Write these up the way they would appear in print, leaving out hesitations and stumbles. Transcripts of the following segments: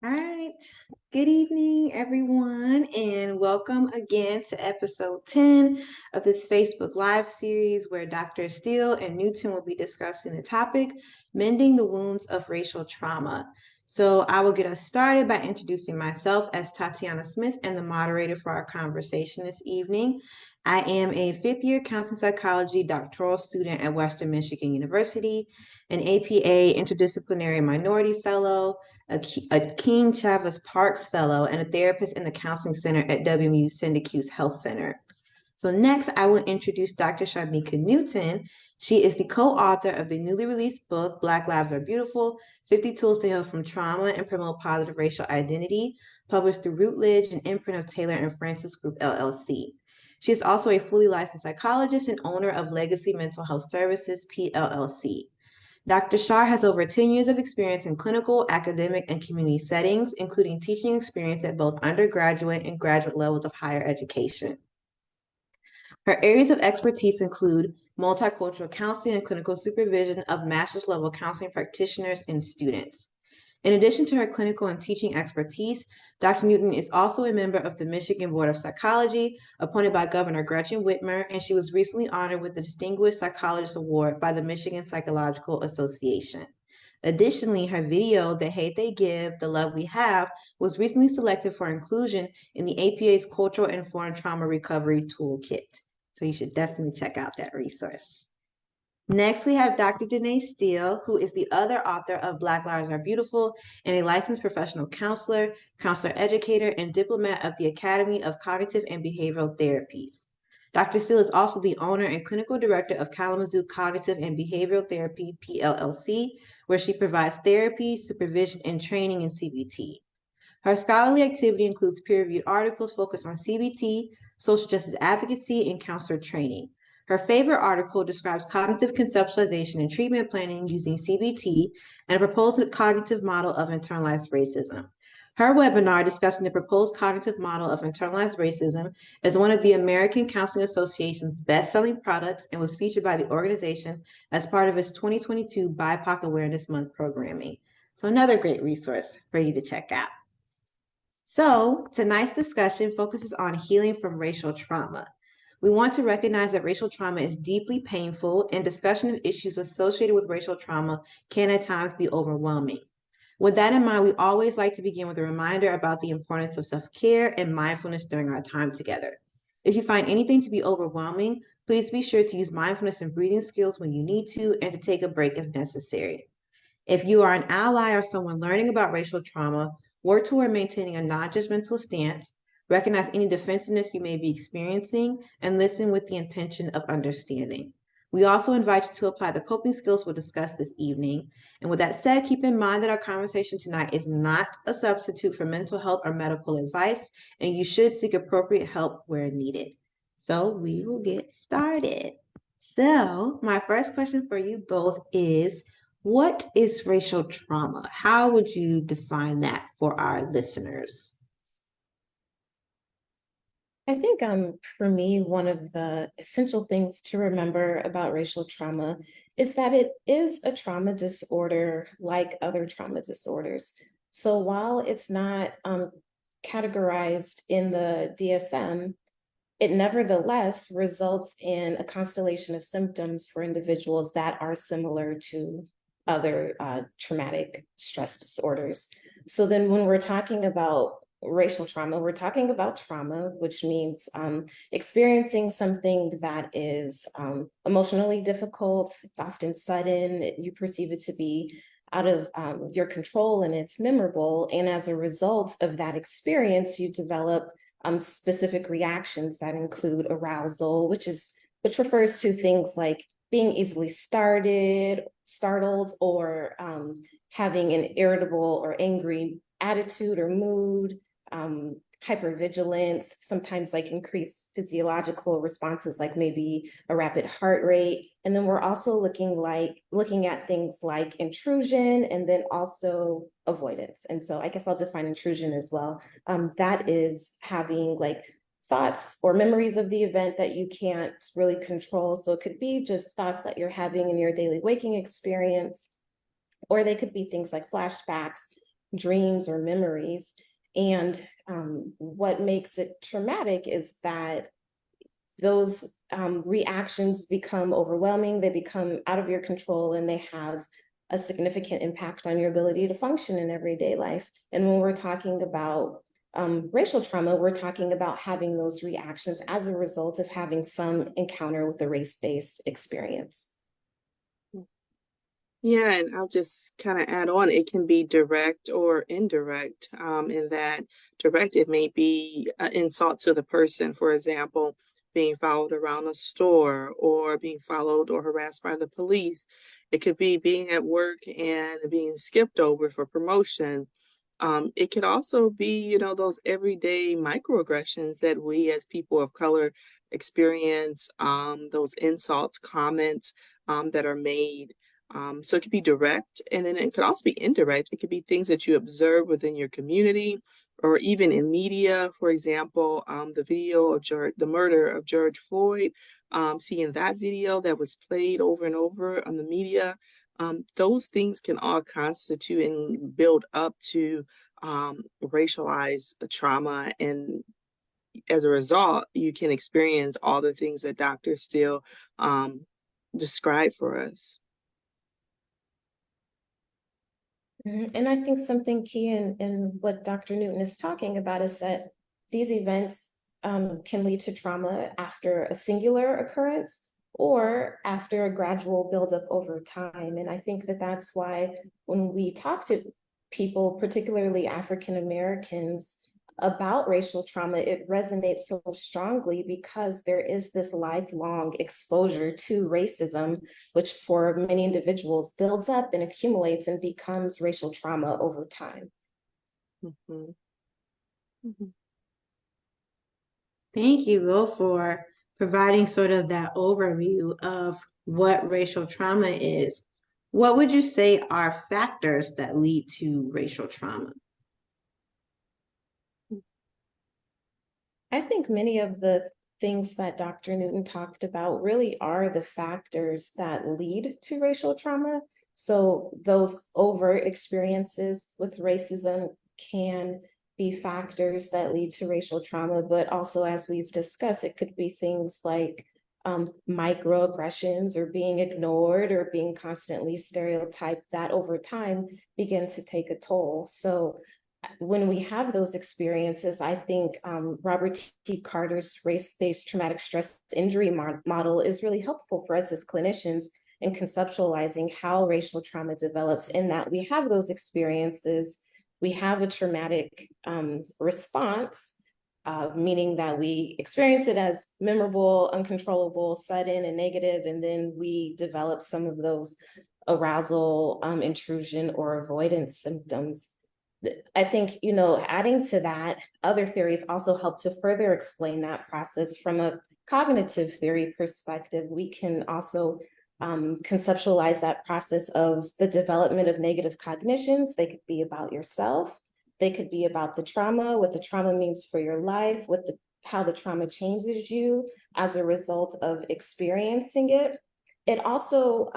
All right. Good evening, everyone, and welcome again to episode 10 of this Facebook Live series where Dr. Steele and Newton will be discussing the topic, Mending the Wounds of Racial Trauma. So I will get us started by introducing myself as Tatyana Smith and the moderator for our conversation this evening. I am a fifth-year counseling psychology doctoral student at Western Michigan University, an APA Interdisciplinary Minority Fellow, a King Chavez Parks Fellow, and a therapist in the Counseling Center at WMU Syndicuse Health Center. So next, I will introduce Dr. Sharmika Newton. She is the co-author of the newly released book, Black Lives Are Beautiful, 50 Tools to Heal from Trauma and Promote Positive Racial Identity, published through Routledge and imprint of Taylor and Francis Group, LLC. She is also a fully licensed psychologist and owner of Legacy Mental Health Services, PLLC. Dr. Char has over 10 years of experience in clinical, academic, and community settings, including teaching experience at both undergraduate and graduate levels of higher education. Her areas of expertise include multicultural counseling and clinical supervision of master's level counseling practitioners and students. In addition to her clinical and teaching expertise, Dr. Newton is also a member of the Michigan Board of Psychology, appointed by Governor Gretchen Whitmer, and she was recently honored with the Distinguished Psychologist Award by the Michigan Psychological Association. Additionally, her video, The Hate They Give, The Love We Have, was recently selected for inclusion in the APA's Cultural Informed Trauma Recovery Toolkit. So you should definitely check out that resource. Next, we have Dr. Janeé Steele, who is the other author of Black Lives Are Beautiful and a licensed professional counselor, counselor educator, and diplomat of the Academy of Cognitive and Behavioral Therapies. Dr. Steele is also the owner and clinical director of Kalamazoo Cognitive and Behavioral Therapy, PLLC, where she provides therapy, supervision, and training in CBT. Her scholarly activity includes peer-reviewed articles focused on CBT, social justice advocacy, and counselor training. Her favorite article describes cognitive conceptualization and treatment planning using CBT and a proposed cognitive model of internalized racism. Her webinar discussing the proposed cognitive model of internalized racism is one of the American Counseling Association's best-selling products and was featured by the organization as part of its 2022 BIPOC Awareness Month programming. So another great resource for you to check out. So tonight's discussion focuses on healing from racial trauma. We want to recognize that racial trauma is deeply painful, and discussion of issues associated with racial trauma can at times be overwhelming. With that in mind, we always like to begin with a reminder about the importance of self-care and mindfulness during our time together. If you find anything to be overwhelming, please be sure to use mindfulness and breathing skills when you need to and to take a break if necessary. If you are an ally or someone learning about racial trauma, work toward maintaining a non-judgmental stance, recognize any defensiveness you may be experiencing, and listen with the intention of understanding. We also invite you to apply the coping skills we'll discuss this evening. And with that said, keep in mind that our conversation tonight is not a substitute for mental health or medical advice, and you should seek appropriate help where needed. So we will get started. So my first question for you both is, what is racial trauma? How would you define that for our listeners? I think for me, one of the essential things to remember about racial trauma is that it is a trauma disorder like other trauma disorders. So while it's not categorized in the DSM, it nevertheless results in a constellation of symptoms for individuals that are similar to other traumatic stress disorders. So then when we're talking about racial trauma, we're talking about trauma, which means experiencing something that is emotionally difficult. It's often sudden. You perceive it to be out of your control, and it's memorable. And as a result of that experience, you develop specific reactions that include arousal, which refers to things like being easily startled, or having an irritable or angry attitude or mood, hypervigilance, sometimes like increased physiological responses, like maybe a rapid heart rate. And then we're also looking at things like intrusion and then also avoidance. And so I guess I'll define intrusion as well. That is having like thoughts or memories of the event that you can't really control. So it could be just thoughts that you're having in your daily waking experience, or they could be things like flashbacks, dreams or memories. And what makes it traumatic is that those reactions become overwhelming, they become out of your control, and they have a significant impact on your ability to function in everyday life. And when we're talking about racial trauma, we're talking about having those reactions as a result of having some encounter with a race-based experience. Yeah, and I'll just kind of add on, it can be direct or indirect. In that direct, it may be an insult to the person, for example, being followed around a store or being followed or harassed by the police. It could be being at work and being skipped over for promotion. It could also be, those everyday microaggressions that we as people of color experience, those insults, comments that are made. So it could be direct, and then it could also be indirect. It could be things that you observe within your community or even in media. For example, the video of the murder of George Floyd, seeing that video that was played over and over on the media, those things can all constitute and build up to racialized trauma. And as a result, you can experience all the things that Dr. Steele described for us. And I think something key in what Dr. Newton is talking about is that these events can lead to trauma after a singular occurrence or after a gradual buildup over time. And I think that that's why when we talk to people, particularly African Americans, about racial trauma, it resonates so strongly because there is this lifelong exposure to racism, which for many individuals builds up and accumulates and becomes racial trauma over time. Mm-hmm. Mm-hmm. Thank you, Will, for providing sort of that overview of what racial trauma is. What would you say are factors that lead to racial trauma? I think many of the things that Dr. Newton talked about really are the factors that lead to racial trauma. So those overt experiences with racism can be factors that lead to racial trauma, but also, as we've discussed, it could be things like microaggressions or being ignored or being constantly stereotyped that over time begin to take a toll. So when we have those experiences, I think Robert T. Carter's race-based traumatic stress injury model is really helpful for us as clinicians in conceptualizing how racial trauma develops, in that we have those experiences, we have a traumatic response, meaning that we experience it as memorable, uncontrollable, sudden, and negative, and then we develop some of those arousal, intrusion, or avoidance symptoms. I think, adding to that, other theories also help to further explain that process. From a cognitive theory perspective, we can also conceptualize that process of the development of negative cognitions. They could be about yourself. They could be about the trauma, what the trauma means for your life, how the trauma changes you as a result of experiencing it. It also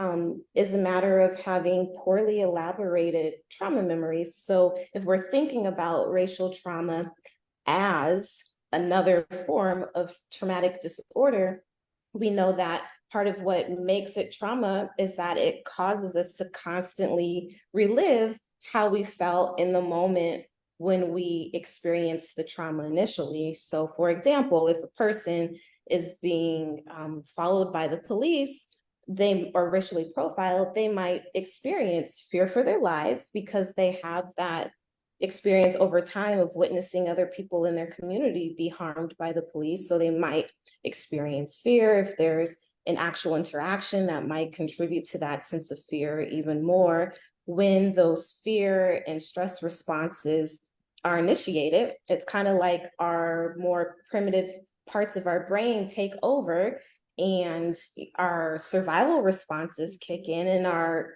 is a matter of having poorly elaborated trauma memories. So if we're thinking about racial trauma as another form of traumatic disorder, we know that part of what makes it trauma is that it causes us to constantly relive how we felt in the moment when we experienced the trauma initially. So for example, if a person is being followed by the police, they are racially profiled, they might experience fear for their life because they have that experience over time of witnessing other people in their community be harmed by the police. So they might experience fear. If there's an actual interaction, that might contribute to that sense of fear even more. When those fear and stress responses are initiated, it's kind of like our more primitive parts of our brain take over, and our survival responses kick in, and our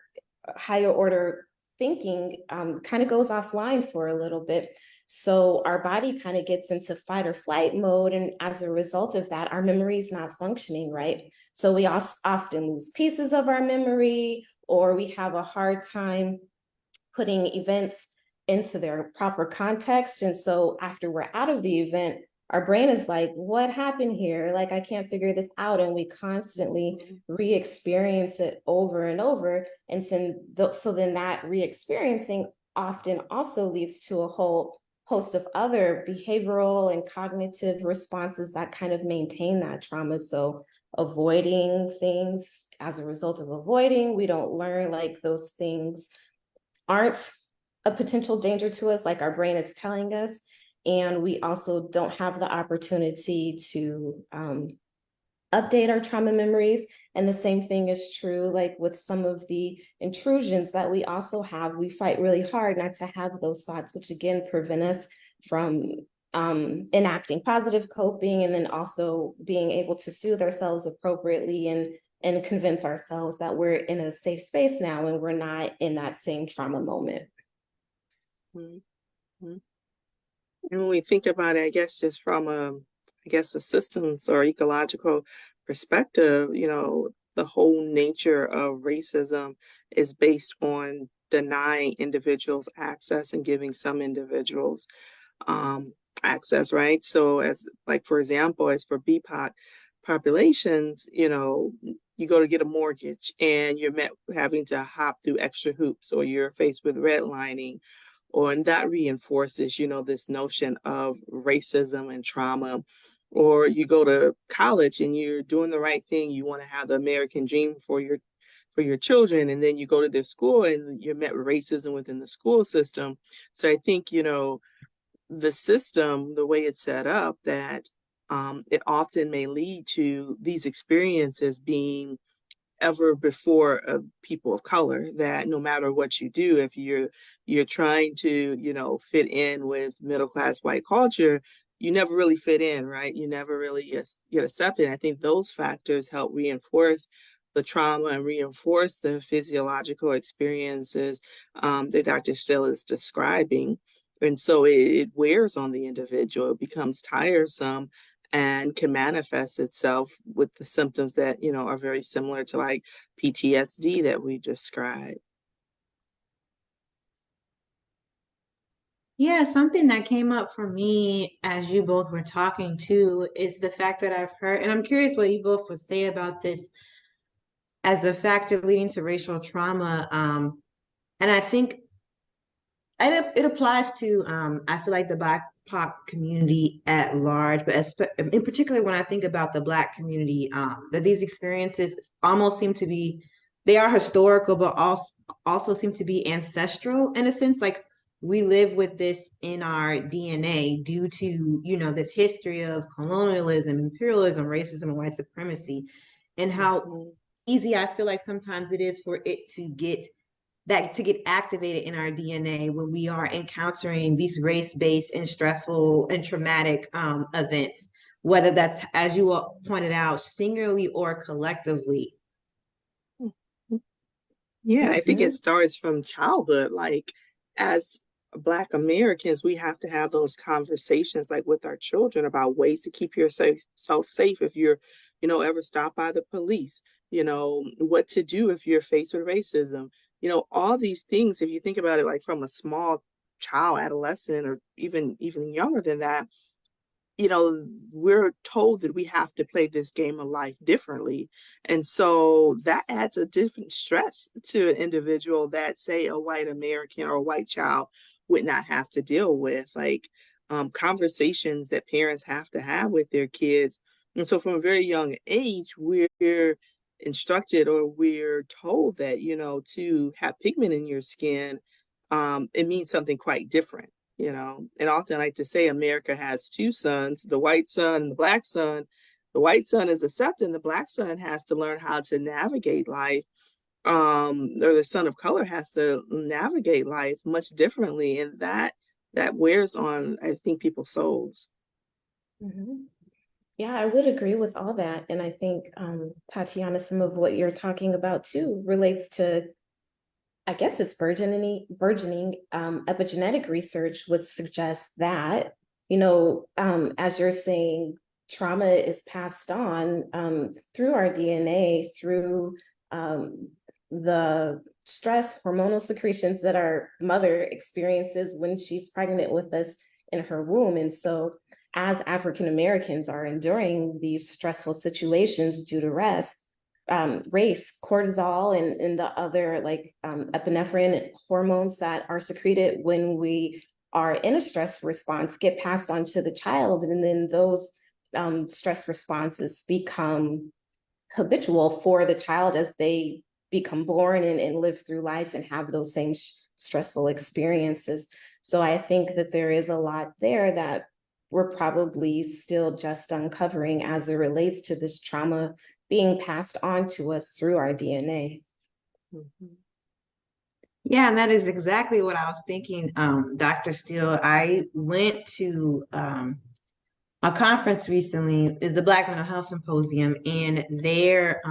higher order thinking kind of goes offline for a little bit. So our body kind of gets into fight or flight mode. And as a result of that, our memory is not functioning right. So we often lose pieces of our memory, or we have a hard time putting events into their proper context. And so after we're out of the event, our brain is like, what happened here? Like, I can't figure this out. And we constantly re-experience it over and over. And so then that re-experiencing often also leads to a whole host of other behavioral and cognitive responses that kind of maintain that trauma. So avoiding things as a result of avoiding, we don't learn like those things aren't a potential danger to us, like our brain is telling us. And we also don't have the opportunity to update our trauma memories. And the same thing is true, like with some of the intrusions that we also have. We fight really hard not to have those thoughts, which again prevent us from enacting positive coping, and then also being able to soothe ourselves appropriately and convince ourselves that we're in a safe space now and we're not in that same trauma moment. Mm-hmm. And when we think about it, I guess just from a systems or ecological perspective, the whole nature of racism is based on denying individuals access and giving some individuals access, right? So as like, for example, as for BIPOC populations, you go to get a mortgage and you're met having to hop through extra hoops, or you're faced with redlining, and that reinforces, this notion of racism and trauma. Or you go to college and you're doing the right thing. You want to have the American dream for your children, and then you go to their school and you're met with racism within the school system. So I think, the system, the way it's set up, that it often may lead to these experiences being ever before people of color, that no matter what you do, if you're trying to fit in with middle class white culture, you never really fit in, right? You never really get accepted. I think those factors help reinforce the trauma and reinforce the physiological experiences that Dr. Steele is describing. And so it wears on the individual. It becomes tiresome and can manifest itself with the symptoms that, are very similar to like PTSD that we described. Yeah, something that came up for me as you both were talking too is the fact that I've heard, and I'm curious what you both would say about this as a factor leading to racial trauma. And I think it applies to, I feel like the BIPOC community at large, but in particular when I think about the Black community, that these experiences almost seem to be, they are historical, but also seem to be ancestral in a sense. Like we live with this in our DNA due to, this history of colonialism, imperialism, racism, and white supremacy, and how easy I feel like sometimes it is for it to get activated in our DNA when we are encountering these race-based and stressful and traumatic events, whether that's, as you all pointed out, singularly or collectively. Yeah, I think it starts from childhood. Like, as Black Americans, we have to have those conversations, like with our children, about ways to keep yourself safe if you're, ever stopped by the police, what to do if you're faced with racism, all these things. If you think about it, like from a small child, adolescent, or even younger than that, we're told that we have to play this game of life differently. And so that adds a different stress to an individual that, say, a white American or a white child would not have to deal with, like conversations that parents have to have with their kids. And so from a very young age, we're instructed, or we're told that, to have pigment in your skin, it means something quite different. And often I like to say America has two sons, the white son and the black son. The white son is accepted, the black son has to learn how to navigate life. Or the son of color has to navigate life much differently. And that wears on, I think, people's souls. Yeah, I would agree with all that. And I think, Tatyana, some of what you're talking about too relates to, I guess it's burgeoning epigenetic research would suggest that, as you're saying, trauma is passed on through our DNA, through the stress, hormonal secretions that our mother experiences when she's pregnant with us in her womb. And so as African Americans are enduring these stressful situations due to race, cortisol, and the other like epinephrine hormones that are secreted when we are in a stress response get passed on to the child. And then those stress responses become habitual for the child as they become born and live through life and have those same stressful experiences. So I think that there is a lot there that we're probably still just uncovering as it relates to this trauma being passed on to us through our DNA. Mhm. Yeah, and that is exactly what I was thinking, Dr. Steele. I went to a conference recently, is the Black Mental Health Symposium, and there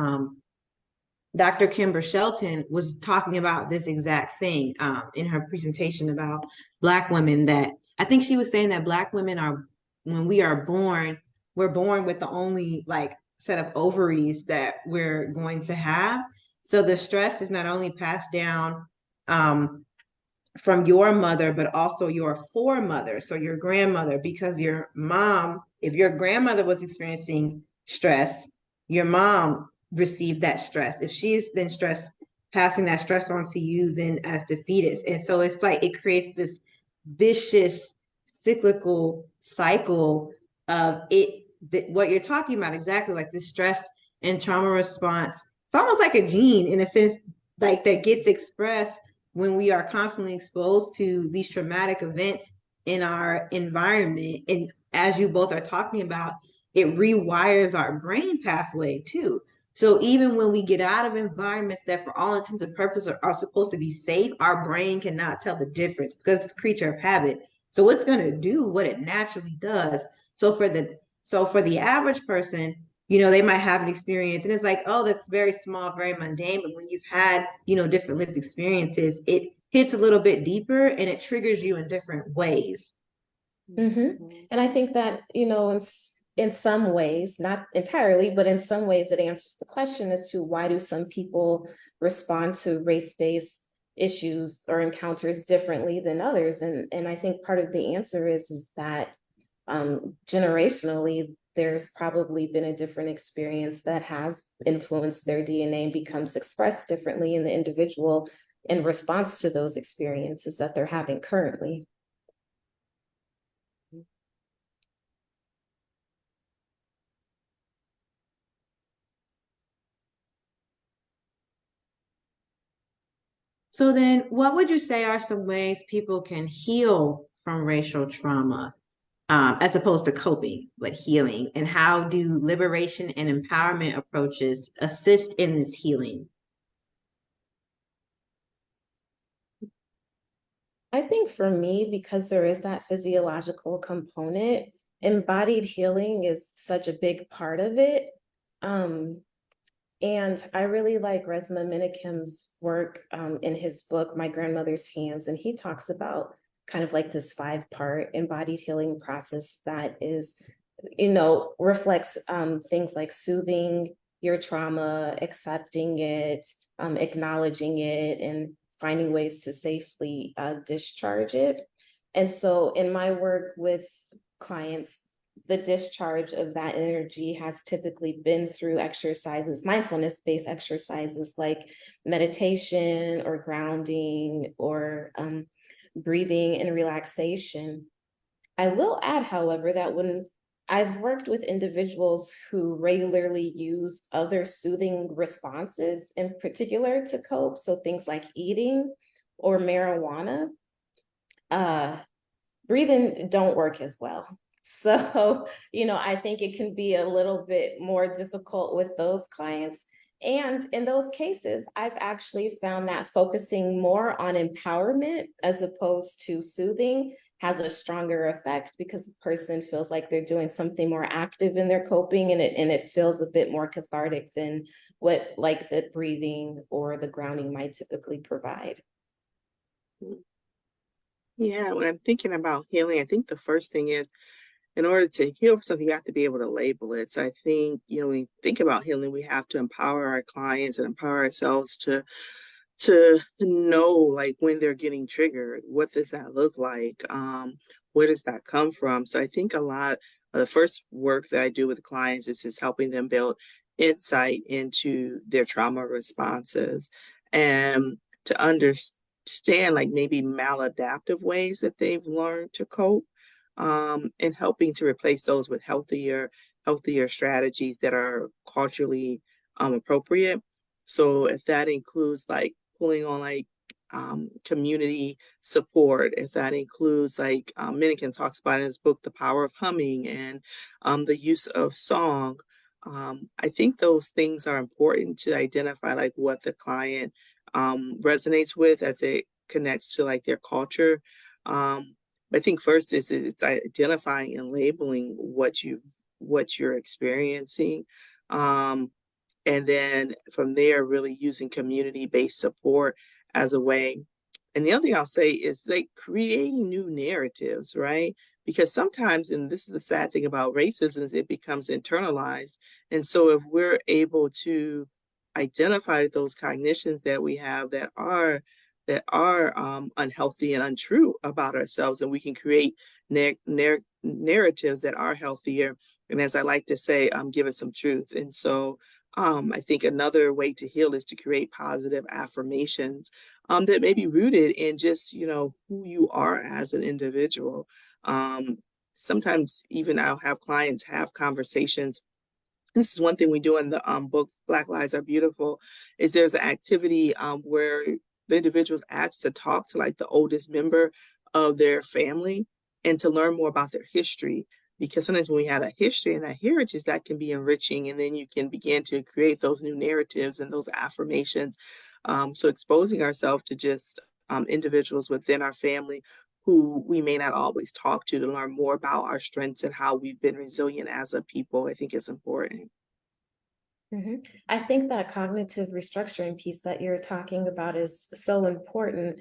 Dr. Kimber Shelton was talking about this exact thing in her presentation about Black women, that I think she was saying that Black women are, when we are born, we're born with the only like set of ovaries that we're going to have. So the stress is not only passed down um, from your mother, but also your foremother, so your grandmother, because your mom, if your grandmother was experiencing stress, your mom received that stress. If she's then stressed, passing that stress on to you then as the fetus. And so it's like it creates this vicious cyclical cycle of it, what you're talking about exactly, like this stress and trauma response. It's almost like a gene in a sense, like that gets expressed when we are constantly exposed to these traumatic events in our environment. And as you both are talking about, it rewires our brain pathway too. So even when we get out of environments that for all intents and purposes are supposed to be safe, our brain cannot tell the difference because it's a creature of habit. So it's going to do what it naturally does. So for the average person, they might have an experience and it's like, oh, that's very small, very mundane. But when you've had, different lived experiences, it hits a little bit deeper and it triggers you in different ways. Mm-hmm. And I think that, in some ways, not entirely, but in some ways, it answers the question as to why do some people respond to race-based issues or encounters differently than others. And I think part of the answer is that generationally, there's probably been a different experience that has influenced their DNA and becomes expressed differently in the individual in response to those experiences that they're having currently. So then what would you say are some ways people can heal from racial trauma, as opposed to coping, but healing? And how do liberation and empowerment approaches assist in this healing? I think for me, because there is that physiological component, embodied healing is such a big part of it. And I really like Resmaa Menakem's work in his book, My Grandmother's Hands. And he talks about kind of like this 5-part embodied healing process that is, reflects things like soothing your trauma, accepting it, acknowledging it, and finding ways to safely discharge it. And so in my work with clients, the discharge of that energy has typically been through exercises, mindfulness-based exercises like meditation or grounding or breathing and relaxation. I will add, however, that when I've worked with individuals who regularly use other soothing responses in particular to cope, so things like eating or marijuana, breathing don't work as well. So, I think it can be a little bit more difficult with those clients. And in those cases, I've actually found that focusing more on empowerment as opposed to soothing has a stronger effect because the person feels like they're doing something more active in their coping, and it feels a bit more cathartic than what like the breathing or the grounding might typically provide. Yeah, when I'm thinking about healing, I think the first thing is in order to heal something, you have to be able to label it. So I think, when we think about healing, we have to empower our clients and empower ourselves to know like when they're getting triggered, what does that look like? Where does that come from? So I think a lot of the first work that I do with clients is just helping them build insight into their trauma responses and to understand like maybe maladaptive ways that they've learned to cope, and helping to replace those with healthier strategies that are culturally appropriate. So if that includes like pulling on like community support, if that includes like Mending talks about in his book, The Power of Humming, and the use of song. I think those things are important to identify like what the client resonates with as it connects to like their culture. I think first is it's identifying and labeling what you're experiencing. And then from there, really using community-based support as a way. And the other thing I'll say is like creating new narratives, right? Because sometimes, and this is the sad thing about racism, is it becomes internalized. And so if we're able to identify those cognitions that we have that are unhealthy and untrue about ourselves, and we can create narratives that are healthier. And as I like to say, give us some truth. And so I think another way to heal is to create positive affirmations that may be rooted in just, who you are as an individual. Um, Sometimes even I'll have clients have conversations. This is one thing we do in the book Black Lives Are Beautiful, is there's an activity where the individuals asked to talk to like the oldest member of their family and to learn more about their history. Because sometimes when we have that history and that heritage, that can be enriching, and then you can begin to create those new narratives and those affirmations. So exposing ourselves to just individuals within our family who we may not always talk to learn more about our strengths and how we've been resilient as a people, I think is important. I think that cognitive restructuring piece that you're talking about is so important,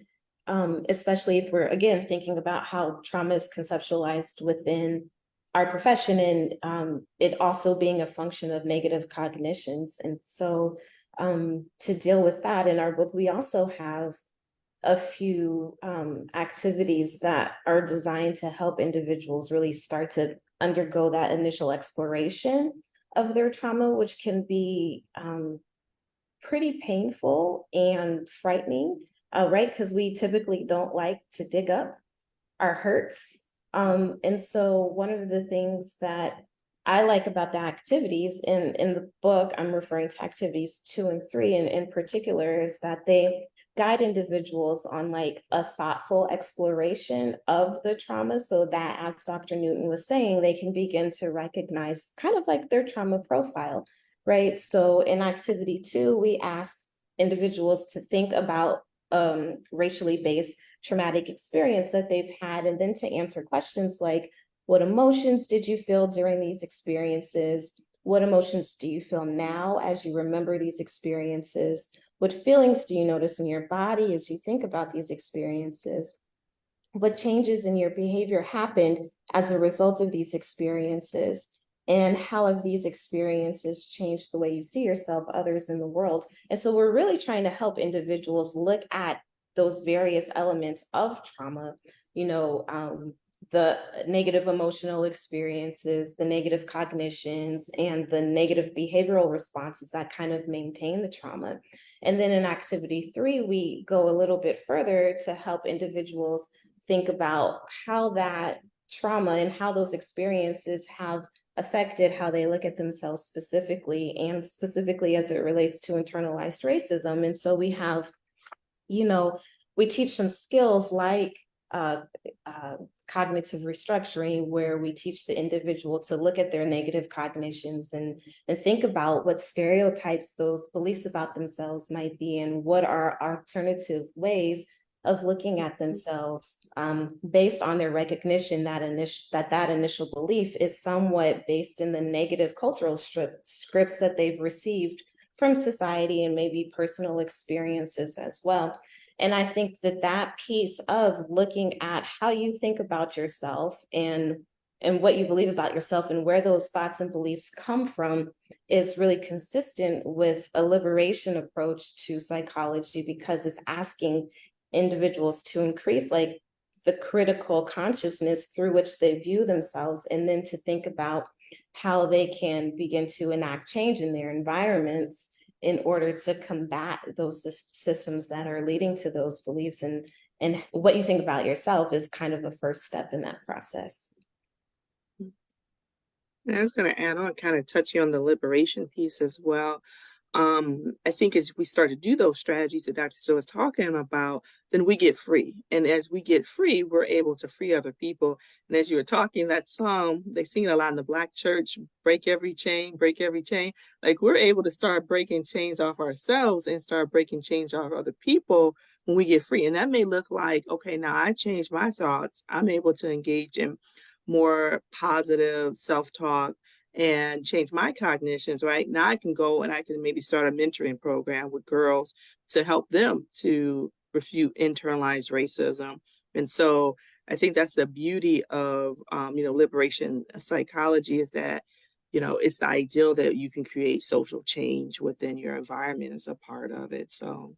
especially if we're, again, thinking about how trauma is conceptualized within our profession, and it also being a function of negative cognitions. And so to deal with that, in our book, we also have a few activities that are designed to help individuals really start to undergo that initial exploration of their trauma, which can be pretty painful and frightening, right? Because we typically don't like to dig up our hurts. And so one of the things that I like about the activities in the book, I'm referring to activities 2 and 3 in particular, is that they guide individuals on like a thoughtful exploration of the trauma, so that, as Dr. Newton was saying, they can begin to recognize kind of like their trauma profile, right? So in activity 2, we ask individuals to think about racially based traumatic experience that they've had, and then to answer questions like, what emotions did you feel during these experiences? What emotions do you feel now as you remember these experiences? What feelings do you notice in your body as you think about these experiences? What changes in your behavior happened as a result of these experiences? And how have these experiences changed the way you see yourself, others in the world? And so we're really trying to help individuals look at those various elements of trauma, the negative emotional experiences, the negative cognitions, and the negative behavioral responses that kind of maintain the trauma. And then in activity 3, we go a little bit further to help individuals think about how that trauma and how those experiences have affected how they look at themselves specifically, and specifically as it relates to internalized racism. And so we have, we teach some skills like cognitive restructuring, where we teach the individual to look at their negative cognitions and think about what stereotypes those beliefs about themselves might be, and what are alternative ways of looking at themselves based on their recognition that initial belief is somewhat based in the negative cultural scripts that they've received from society and maybe personal experiences as well. And I think that piece of looking at how you think about yourself and and what you believe about yourself and where those thoughts and beliefs come from is really consistent with a liberation approach to psychology, because it's asking individuals to increase like the critical consciousness through which they view themselves, and then to think about how they can begin to enact change in their environments in order to combat those systems that are leading to those beliefs. And what you think about yourself is kind of a first step in that process. And I was going to add on, kind of touching on the liberation piece as well. I think as we start to do those strategies that Dr. Steele was talking about, then we get free. And as we get free, we're able to free other people. And as you were talking, that song, they sing it a lot in the Black church, break every chain, break every chain. Like, we're able to start breaking chains off ourselves and start breaking chains off other people when we get free. And that may look like, okay, now I changed my thoughts. I'm able to engage in more positive self-talk and change my cognitions, right? Now I can go and I can maybe start a mentoring program with girls to help them to refute internalized racism. And so I think that's the beauty of, liberation psychology, is that, it's the ideal that you can create social change within your environment as a part of it. So.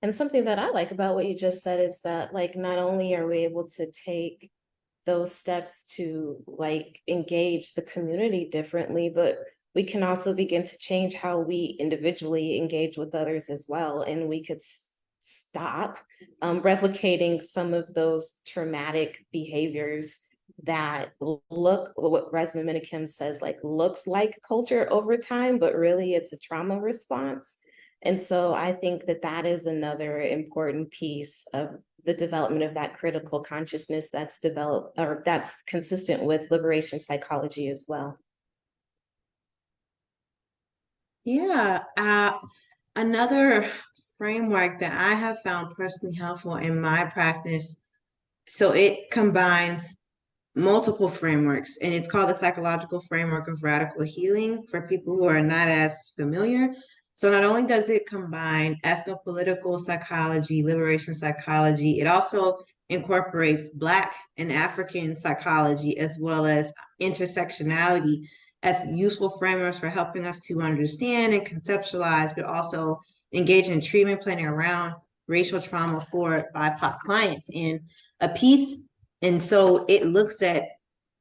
And something that I like about what you just said is that, like, not only are we able to take those steps to like engage the community differently, but we can also begin to change how we individually engage with others as well. And we could stop replicating some of those traumatic behaviors that look, what Resmaa Menakem says, like, looks like culture over time, but really it's a trauma response. And so I think that that is another important piece of the development of that critical consciousness that's developed, or that's consistent with liberation psychology as well. Yeah, another framework that I have found personally helpful in my practice, so it combines multiple frameworks, and it's called the psychological framework of radical healing for people who are not as familiar. So not only does it combine ethnopolitical psychology, liberation psychology, it also incorporates Black and African psychology as well as intersectionality as useful frameworks for helping us to understand and conceptualize, but also engage in treatment planning around racial trauma for BIPOC clients. And a piece, and so it looks at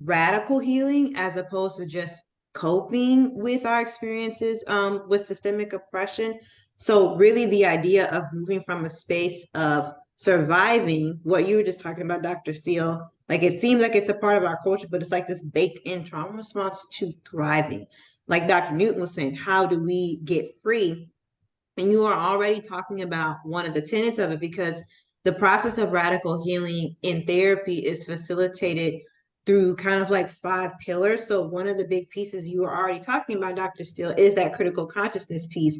radical healing as opposed to just coping with our experiences with systemic oppression. So really the idea of moving from a space of surviving what you were just talking about, Dr. Steele, like it seems like it's a part of our culture, but it's like this baked in trauma response to thriving. Like Dr. Newton was saying, how do we get free? And you are already talking about one of the tenets of it, because the process of radical healing in therapy is facilitated through kind of like 5 pillars. So one of the big pieces you were already talking about, Dr. Steele, is that critical consciousness piece,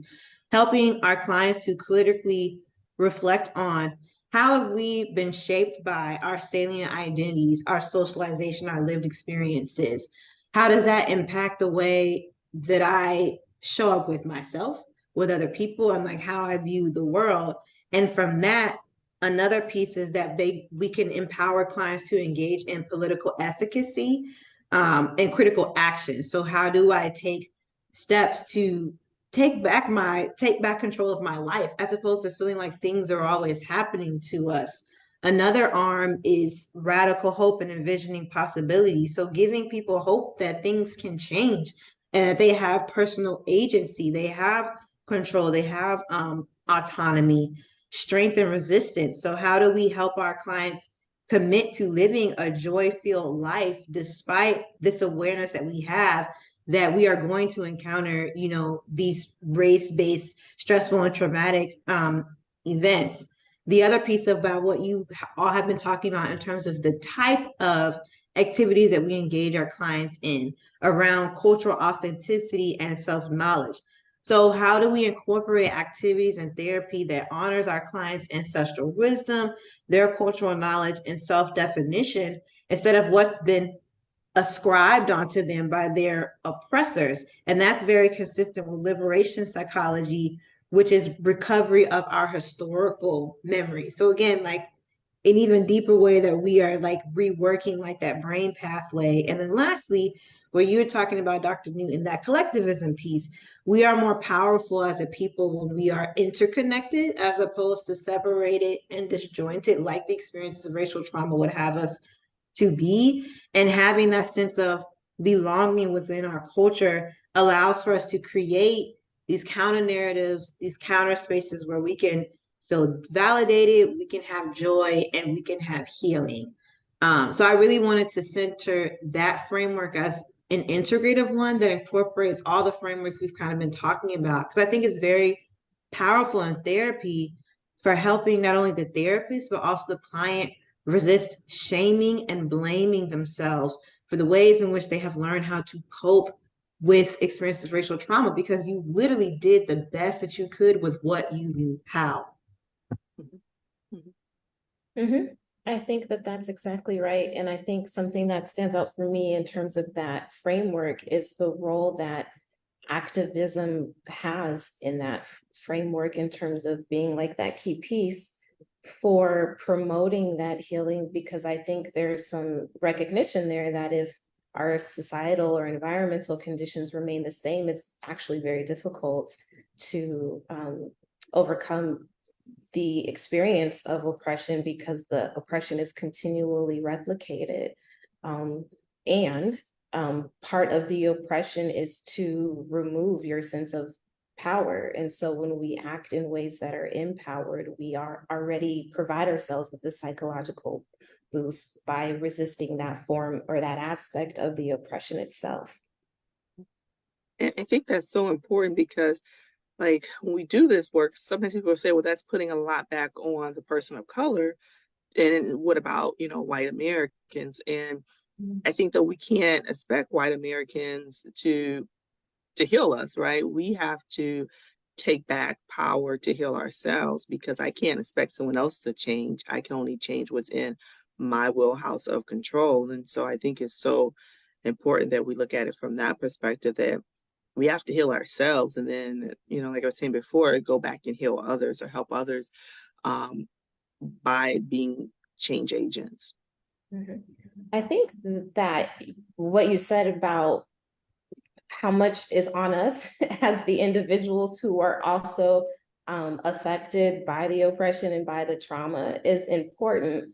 helping our clients to critically reflect on how have we been shaped by our salient identities, our socialization, our lived experiences. How does that impact the way that I show up with myself, with other people, and like how I view the world? And from that, another piece is that we can empower clients to engage in political efficacy and critical action. So how do I take steps to take back control of my life, as opposed to feeling like things are always happening to us? Another arm is radical hope and envisioning possibility. So giving people hope that things can change and that they have personal agency, they have control, they have autonomy, strength, and resistance. So how do we help our clients commit to living a joy-filled life despite this awareness that we have that we are going to encounter, these race-based stressful and traumatic events? The other piece about what you all have been talking about in terms of the type of activities that we engage our clients in around cultural authenticity and self-knowledge. So how do we incorporate activities and therapy that honors our clients' ancestral wisdom, their cultural knowledge, and self-definition, instead of what's been ascribed onto them by their oppressors? And that's very consistent with liberation psychology, which is recovery of our historical memory. So again, like an even deeper way that we are like reworking like that brain pathway. And then lastly, where you're talking about Dr. Newton, that collectivism piece, we are more powerful as a people when we are interconnected as opposed to separated and disjointed, like the experiences of racial trauma would have us to be. And having that sense of belonging within our culture allows for us to create these counter narratives, these counter spaces where we can feel validated, we can have joy, and we can have healing. So I really wanted to center that framework as an integrative one that incorporates all the frameworks we've kind of been talking about, because I think it's very powerful in therapy for helping not only the therapist, but also the client resist shaming and blaming themselves for the ways in which they have learned how to cope with experiences of racial trauma, because you literally did the best that you could with what you knew how. Mm-hmm. I think that that's exactly right. And I think something that stands out for me in terms of that framework is the role that activism has in that framework in terms of being like that key piece for promoting that healing, because I think there's some recognition there that if our societal or environmental conditions remain the same, it's actually very difficult to overcome the experience of oppression because the oppression is continually replicated. And part of the oppression is to remove your sense of power. And so when we act in ways that are empowered, we are already provide ourselves with the psychological boost by resisting that form or that aspect of the oppression itself. And I think that's so important because, like, when we do this work, sometimes people say, well, that's putting a lot back on the person of color. And what about, white Americans? And I think that we can't expect white Americans to heal us, right? We have to take back power to heal ourselves, because I can't expect someone else to change. I can only change what's in my wheelhouse of control. And so I think it's so important that we look at it from that perspective, that we have to heal ourselves. And then, like I was saying before, go back and heal others or help others um, by being change agents. Mm-hmm. I think that what you said about how much is on us as the individuals who are also affected by the oppression and by the trauma is important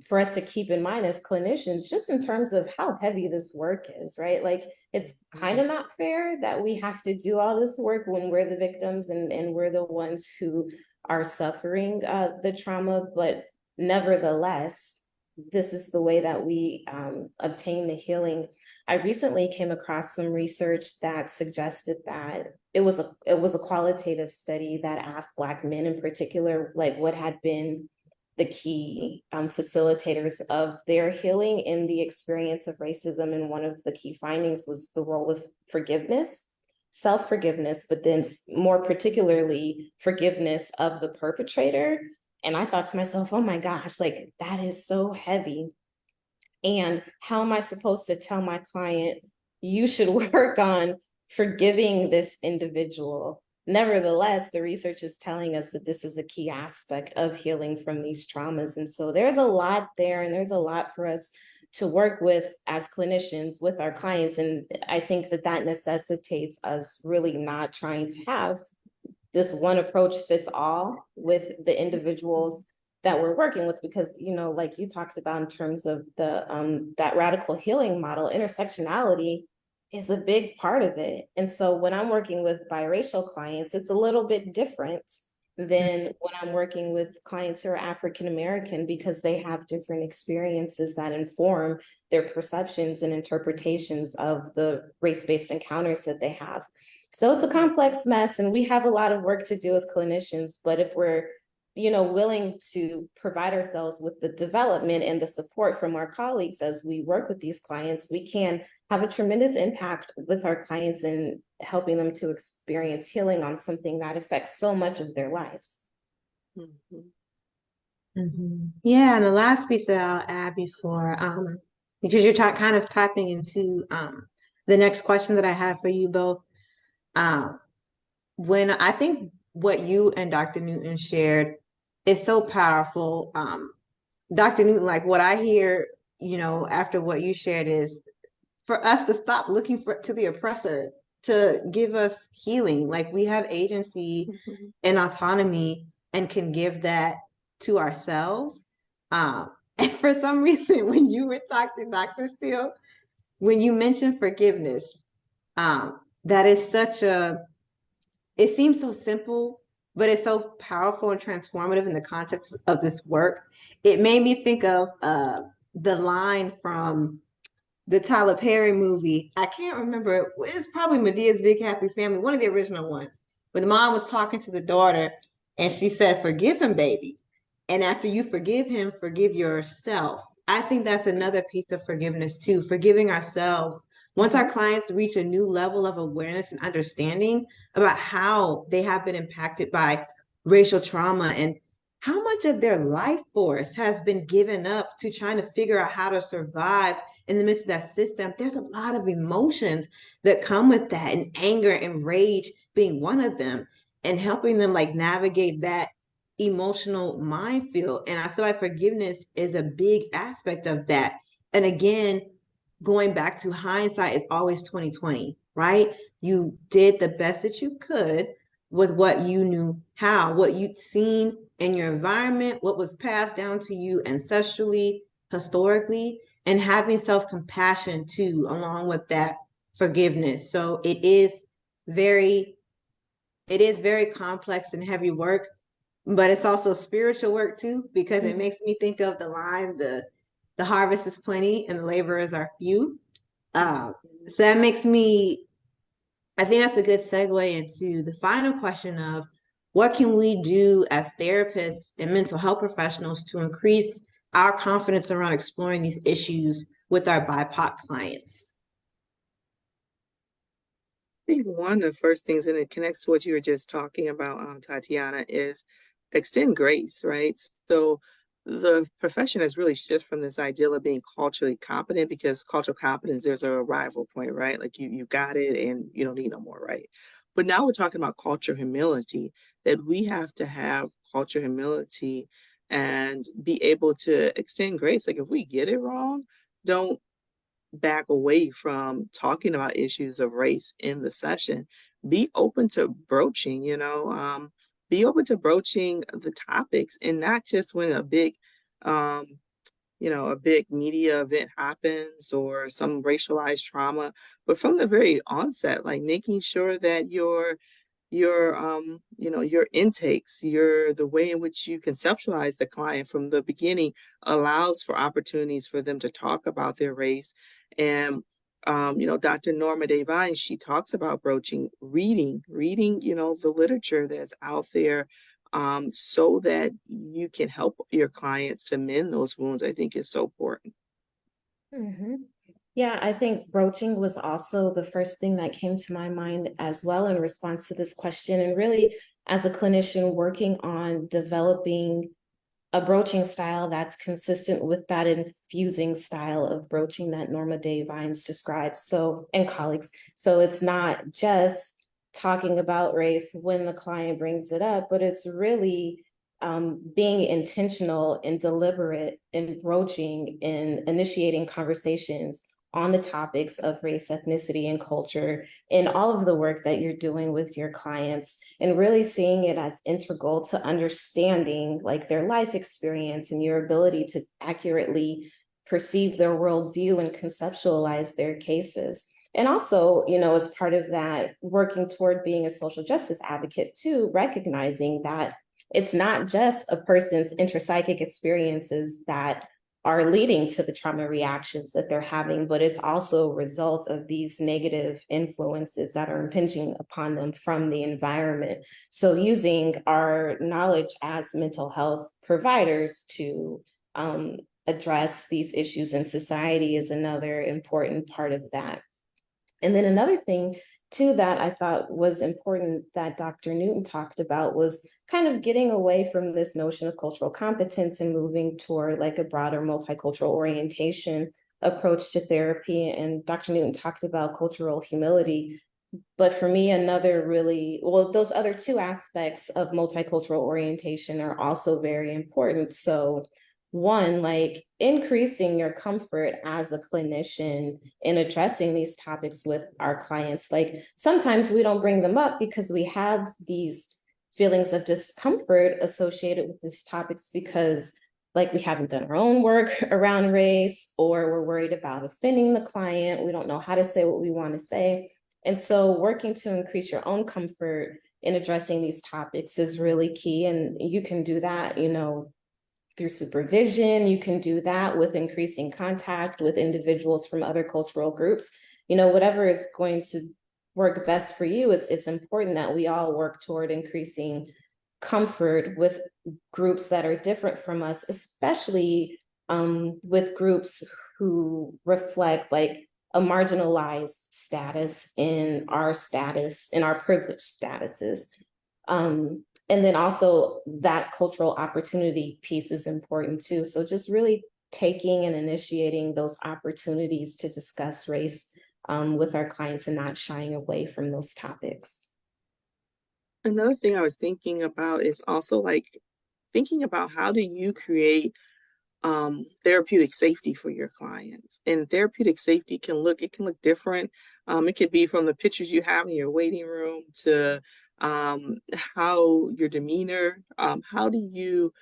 for us to keep in mind as clinicians, just in terms of how heavy this work is, right? Like, it's kind of not fair that we have to do all this work when we're the victims and we're the ones who are suffering the trauma, but nevertheless, this is the way that we obtain the healing. I recently came across some research that suggested that it was a qualitative study that asked Black men in particular, like, what had been the key facilitators of their healing in the experience of racism. And one of the key findings was the role of forgiveness, self-forgiveness, but then more particularly forgiveness of the perpetrator. And I thought to myself, oh my gosh, like, that is so heavy. And how am I supposed to tell my client, you should work on forgiving this individual? Nevertheless, the research is telling us that this is a key aspect of healing from these traumas. And so there's a lot there, and there's a lot for us to work with as clinicians with our clients. And I think that that necessitates us really not trying to have this one approach fits all with the individuals that we're working with, because, like you talked about in terms of the that radical healing model, intersectionality is a big part of it. And so when I'm working with biracial clients, it's a little bit different than when I'm working with clients who are African American, because they have different experiences that inform their perceptions and interpretations of the race-based encounters that they have. So it's a complex mess, and we have a lot of work to do as clinicians. But if we're, willing to provide ourselves with the development and the support from our colleagues as we work with these clients, we can have a tremendous impact with our clients in helping them to experience healing on something that affects so much of their lives. Mm-hmm. Mm-hmm. Yeah, and the last piece that I'll add before, because you're kind of tapping into the next question that I have for you both. When I think what you and Dr. Newton shared it's so powerful. Dr. Newton, like what I hear, after what you shared is for us to stop looking to the oppressor to give us healing. Like we have agency Mhm. and autonomy and can give that to ourselves. And for some reason, when you were talking, Dr. Steele, when you mentioned forgiveness, that is it seems so simple, but it's so powerful and transformative in the context of this work. It made me think of the line from the Tyler Perry movie. I can't remember. It's probably Medea's Big Happy Family, one of the original ones. But the mom was talking to the daughter and she said, "Forgive him, baby. And after you forgive him, forgive yourself." I think that's another piece of forgiveness too, forgiving ourselves. Once our clients reach a new level of awareness and understanding about how they have been impacted by racial trauma and how much of their life force has been given up to trying to figure out how to survive in the midst of that system, there's a lot of emotions that come with that, and anger and rage being one of them, and helping them like navigate that emotional minefield. And I feel like forgiveness is a big aspect of that. And again, going back to hindsight is always 2020, right? You did the best that you could with what you knew how, what you'd seen in your environment, what was passed down to you ancestrally, historically, and having self-compassion too, along with that forgiveness. So very, it is very complex and heavy work, but it's also spiritual work too, because it makes me think of the line, the harvest is plenty and the laborers are few. So that makes me, I think that's a good segue into the final question of what can we do as therapists and mental health professionals to increase our confidence around exploring these issues with our BIPOC clients? I think one of the first things, and it connects to what you were just talking about, Tatyana, is extend grace, right? So the profession has really shifted from this ideal of being culturally competent, because cultural competence, there's a arrival point, right? Like you got it and you don't need no more, right? But now we're talking about cultural humility, that we have to have cultural humility and be able to extend grace. Like if we get it wrong, don't back away from talking about issues of race in the session. Be open to broaching, be open to broaching the topics, and not just when um, a big media event happens or some racialized trauma, but from the very onset, like making sure that your intakes, the way in which you conceptualize the client from the beginning allows for opportunities for them to talk about their race. And Dr. Norma Devine, she talks about broaching reading the literature that's out there, so that you can help your clients to mend those wounds. I think is so important. Mhm. Yeah, I think broaching was also the first thing that came to my mind as well in response to this question. And really, as a clinician working on developing a broaching style that's consistent with that infusing style of broaching that Norma Day Vines describes. So, and colleagues. So it's not just talking about race when the client brings it up, but it's really being intentional and deliberate in broaching and initiating conversations on the topics of race, ethnicity, and culture in all of the work that you're doing with your clients, and really seeing it as integral to understanding like their life experience and your ability to accurately perceive their worldview and conceptualize their cases. And also, as part of that, working toward being a social justice advocate too, recognizing that it's not just a person's intrapsychic experiences that are leading to the trauma reactions that they're having, but it's also a result of these negative influences that are impinging upon them from the environment. So using our knowledge as mental health providers to address these issues in society is another important part of that. And then another thing too that I thought was important that Dr. Newton talked about was kind of getting away from this notion of cultural competence and moving toward like a broader multicultural orientation approach to therapy. And Dr. Newton talked about cultural humility. But for me, those other two aspects of multicultural orientation are also very important. So one, like increasing your comfort as a clinician in addressing these topics with our clients. Like sometimes we don't bring them up because we have these feelings of discomfort associated with these topics because like we haven't done our own work around race, or we're worried about offending the client. We don't know how to say what we want to say. And so working to increase your own comfort in addressing these topics is really key. And you can do that, through supervision. You can do that with increasing contact with individuals from other cultural groups. Whatever is going to work best for you, it's important that we all work toward increasing comfort with groups that are different from us, especially with groups who reflect like a marginalized status in our privileged statuses. And then also that cultural opportunity piece is important too. So just really taking and initiating those opportunities to discuss race with our clients and not shying away from those topics. Another thing I was thinking about is also like thinking about how do you create therapeutic safety for your clients. And therapeutic safety can look different. It could be from the pictures you have in your waiting room to how your demeanor, how do you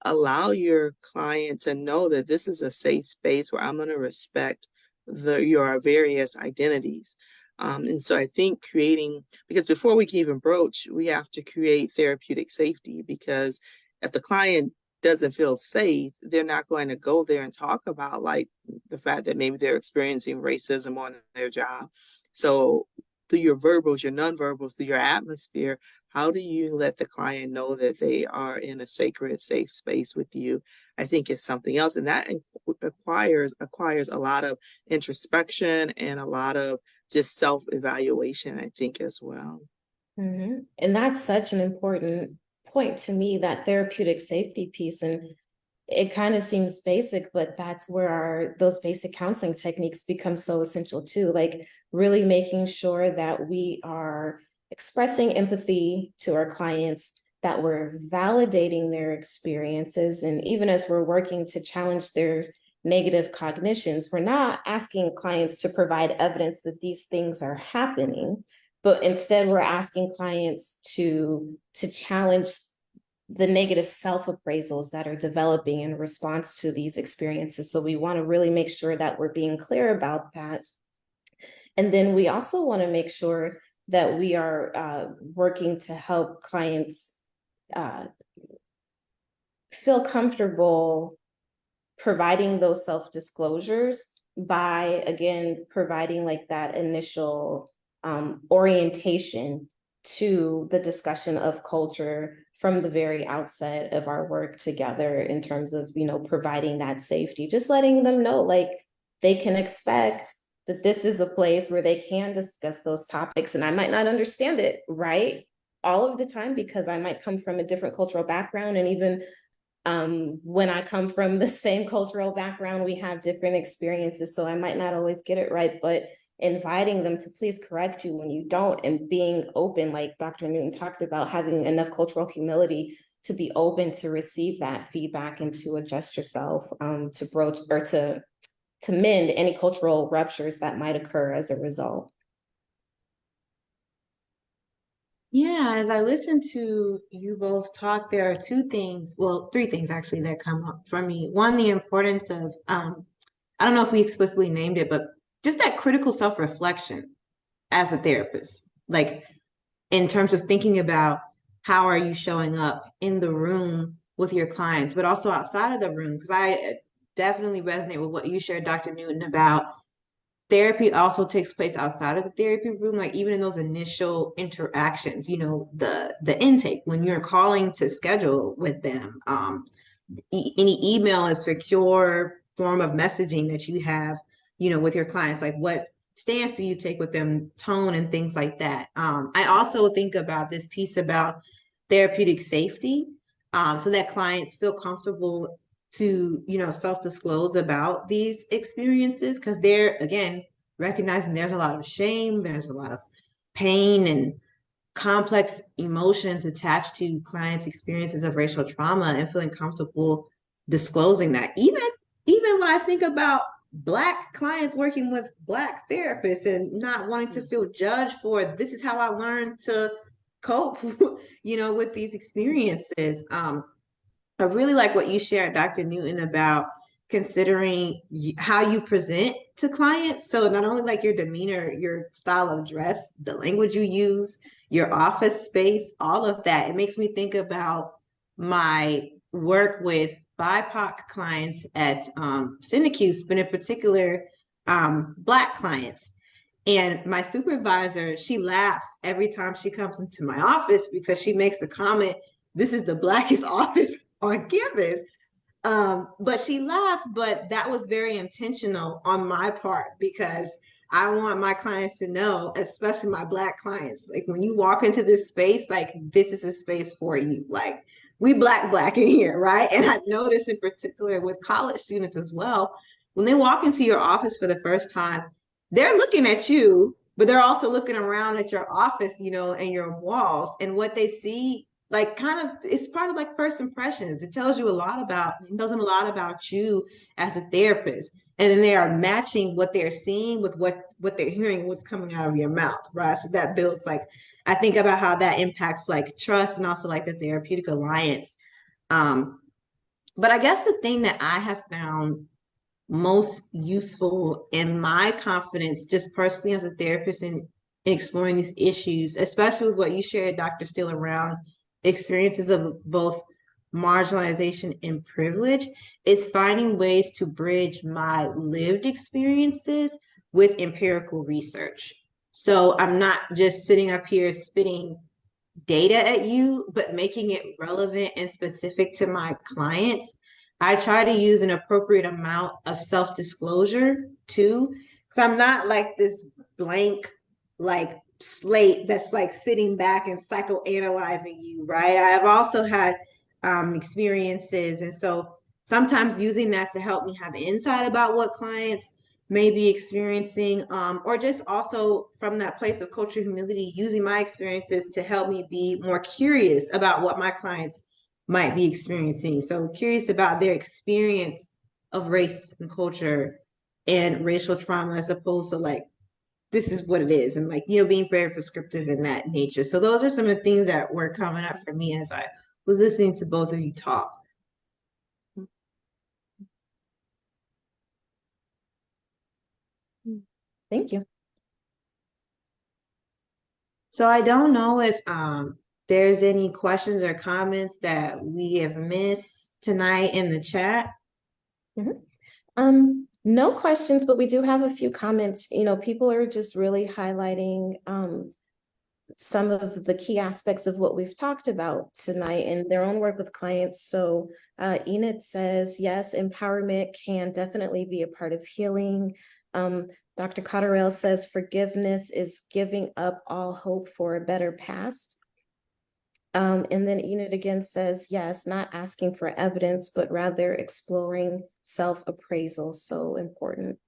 allow your client to know that this is a safe space where I'm going to respect your various identities. And so I think because before we can even broach, we have to create therapeutic safety, because if the client doesn't feel safe, they're not going to go there and talk about like the fact that maybe they're experiencing racism on their job. So through your verbals, your nonverbals, through your atmosphere, how do you let the client know that they are in a sacred, safe space with you? I think it's something else. And that acquires a lot of introspection and a lot of just self-evaluation, I think, as well. Mm-hmm. And that's such an important point to me, that therapeutic safety piece. And it kind of seems basic, but that's where those basic counseling techniques become so essential too. Like really making sure that we are expressing empathy to our clients, that we're validating their experiences. And even as we're working to challenge their negative cognitions, we're not asking clients to provide evidence that these things are happening, but instead we're asking clients to challenge the negative self-appraisals that are developing in response to these experiences. So we want to really make sure that we're being clear about that. And then we also want to make sure that we are working to help clients feel comfortable providing those self-disclosures by, again, providing like that initial orientation to the discussion of culture from the very outset of our work together, in terms of, providing that safety, just letting them know like they can expect that this is a place where they can discuss those topics. And I might not understand it right all of the time, because I might come from a different cultural background. And even when I come from the same cultural background, we have different experiences. So I might not always get it right, but inviting them to please correct you when you don't, and being open, like Dr. Newton talked about, having enough cultural humility to be open to receive that feedback and to adjust yourself to broach or to mend any cultural ruptures that might occur as a result. Yeah, as I listen to you both talk, there are three things actually that come up for me. One, the importance of, I don't know if we explicitly named it, but just that critical self-reflection as a therapist, like in terms of thinking about how are you showing up in the room with your clients, but also outside of the room. Because I definitely resonate with what you shared, Dr. Newton, about therapy also takes place outside of the therapy room, like even in those initial interactions, the intake when you're calling to schedule with them, any email, a secure form of messaging that you have, with your clients, like what stance do you take with them, tone and things like that. I also think about this piece about therapeutic safety, so that clients feel comfortable to, self-disclose about these experiences, because they're, again, recognizing there's a lot of shame, there's a lot of pain and complex emotions attached to clients' experiences of racial trauma and feeling comfortable disclosing that. Even when I think about Black clients working with Black therapists and not wanting to feel judged for this is how I learned to cope, with these experiences. I really like what you shared, Dr. Newton, about considering how you present to clients. So not only like your demeanor, your style of dress, the language you use, your office space, all of that. It makes me think about my work with BIPOC clients at Syndicus, but in particular, Black clients. And my supervisor, she laughs every time she comes into my office because she makes the comment, this is the Blackest office on campus. But she laughs, but that was very intentional on my part because I want my clients to know, especially my Black clients, like when you walk into this space, like this is a space for you. Like we black in here, right? And I've noticed in particular with college students as well, when they walk into your office for the first time, they're looking at you, but they're also looking around at your office, and your walls, and what they see like kind of it's part of like first impressions. It tells them a lot about you as a therapist. And then they are matching what they're seeing with what they're hearing, what's coming out of your mouth, right? So that builds like I think about how that impacts like trust and also like the therapeutic alliance. But I guess the thing that I have found most useful in my confidence, just personally as a therapist in exploring these issues, especially with what you shared, Dr. Steele, around experiences of both marginalization and privilege, is finding ways to bridge my lived experiences with empirical research. So I'm not just sitting up here spitting data at you, but making it relevant and specific to my clients. I try to use an appropriate amount of self-disclosure too, because I'm not like this blank, like slate that's like sitting back and psychoanalyzing you, right? I've also had experiences, and so sometimes using that to help me have insight about what clients may be experiencing, or just also from that place of cultural humility, using my experiences to help me be more curious about what my clients might be experiencing. So curious about their experience of race and culture and racial trauma as opposed to like, this is what it is. And like, being very prescriptive in that nature. So those are some of the things that were coming up for me as I was listening to both of you talk. Thank you. So I don't know if there's any questions or comments that we have missed tonight in the chat. No questions, but we do have a few comments. People are just really highlighting some of the key aspects of what we've talked about tonight in their own work with clients. So Enid says, yes, empowerment can definitely be a part of healing. Dr. Cotterell says, forgiveness is giving up all hope for a better past. And then Enid again says, yes, not asking for evidence, but rather exploring self-appraisal. So important.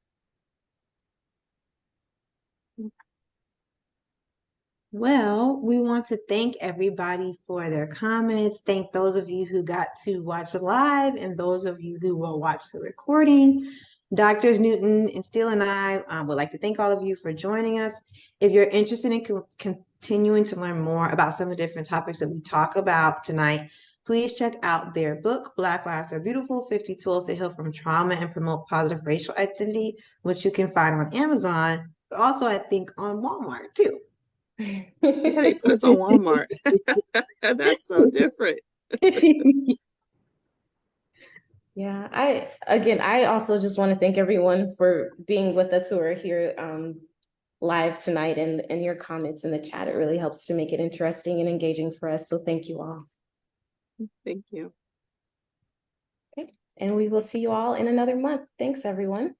Well, we want to thank everybody for their comments. Thank those of you who got to watch live and those of you who will watch the recording. Doctors Newton and Steele and I would like to thank all of you for joining us. If you're interested in continuing to learn more about some of the different topics that we talk about tonight, please check out their book, Black Lives Are Beautiful, 50 Tools to Heal from Trauma and Promote Positive Racial Identity, which you can find on Amazon, but also I think on Walmart too. Yeah, they put us on Walmart. That's so different. Yeah, I also just want to thank everyone for being with us who are here live tonight, and your comments in the chat. It really helps to make it interesting and engaging for us. So thank you all. Thank you. Okay, and we will see you all in another month. Thanks, everyone.